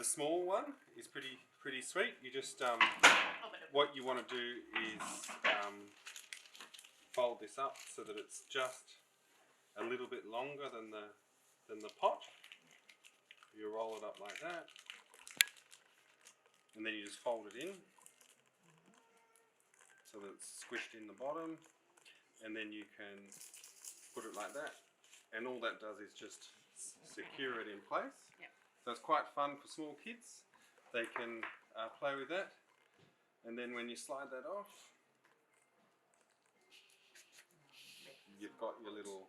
The small one is pretty sweet. You just what you want to do is fold this up so that it's just a little bit longer than the pot. You roll it up like that, and then you just fold it in so that it's squished in the bottom, and then you can put it like that, and all that does is just secure it in place. Yep. So it's quite fun for small kids. They can play with that, and then when you slide that off, you've got your little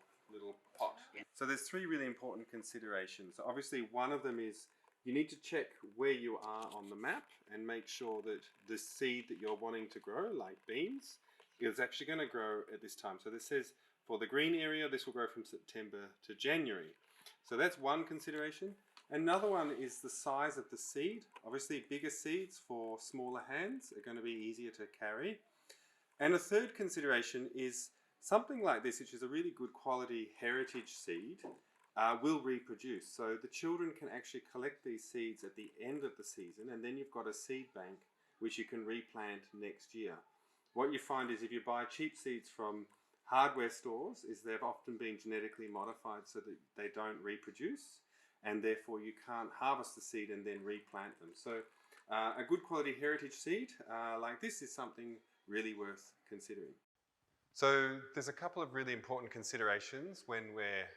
pot. Yep. So there's three really important considerations. So obviously one of them is you need to check where you are on the map and make sure that the seed that you're wanting to grow, like beans, is actually going to grow at this time. So this says for the green area, this will grow from September to January. So that's one consideration. Another one is the size of the seed. Obviously bigger seeds for smaller hands are going to be easier to carry. And a third consideration is something like this, which is a really good quality heritage seed, will reproduce. So the children can actually collect these seeds at the end of the season, and then you've got a seed bank which you can replant next year. What you find is if you buy cheap seeds from hardware stores, is they've often been genetically modified so that they don't reproduce, and therefore you can't harvest the seed and then replant them. So a good quality heritage seed like this is something really worth considering. So there's a couple of really important considerations when we're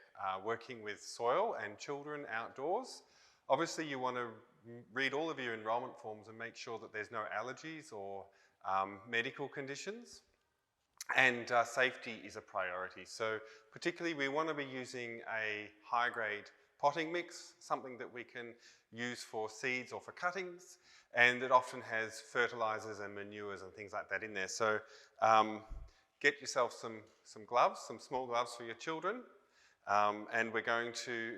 working with soil and children outdoors. Obviously you want to read all of your enrolment forms and make sure that there's no allergies or medical conditions. And safety is a priority. So particularly we want to be using a high-grade potting mix, something that we can use for seeds or for cuttings, and it often has fertilizers and manures and things like that in there. So get yourself some gloves, some small gloves for your children, and we're going to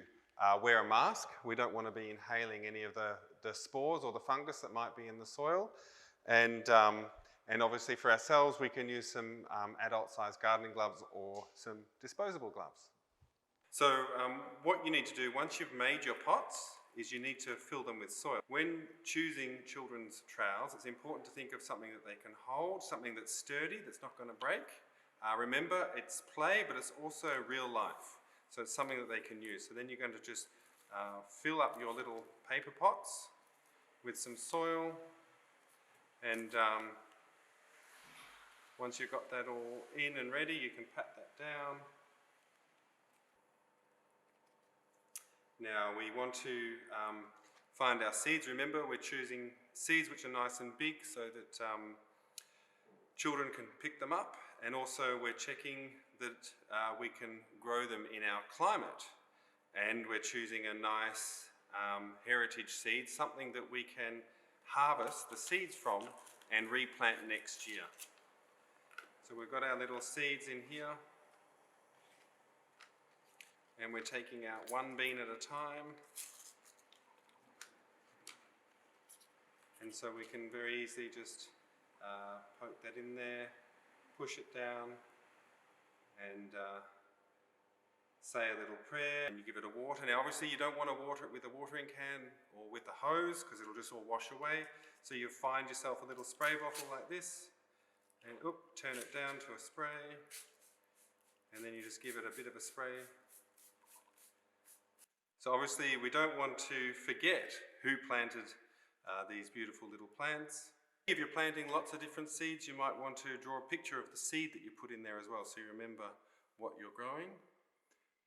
wear a mask. We don't want to be inhaling any of the spores or the fungus that might be in the soil. And obviously for ourselves, we can use some adult-sized gardening gloves or some disposable gloves. So what you need to do once you've made your pots is you need to fill them with soil. When choosing children's trowels, it's important to think of something that they can hold, something that's sturdy, that's not going to break. Remember, it's play, but it's also real life. So it's something that they can use. So then you're going to just fill up your little paper pots with some soil, and once you've got that all in and ready, you can pat that down. Now we want to find our seeds. Remember, we're choosing seeds which are nice and big so that children can pick them up, and also we're checking that we can grow them in our climate, and we're choosing a nice heritage seed, something that we can harvest the seeds from and replant next year. So we've got our little seeds in here, and we're taking out one bean at a time. And so we can very easily just poke that in there, push it down, and say a little prayer, and you give it a water. Now obviously you don't want to water it with a watering can or with a hose because it'll just all wash away. So you find yourself a little spray bottle like this, and turn it down to a spray, and then you just give it a bit of a spray. So obviously we don't want to forget who planted these beautiful little plants. If you're planting lots of different seeds, you might want to draw a picture of the seed that you put in there as well, so you remember what you're growing.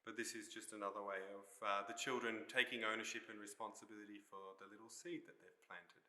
But this is just another way of the children taking ownership and responsibility for the little seed that they've planted.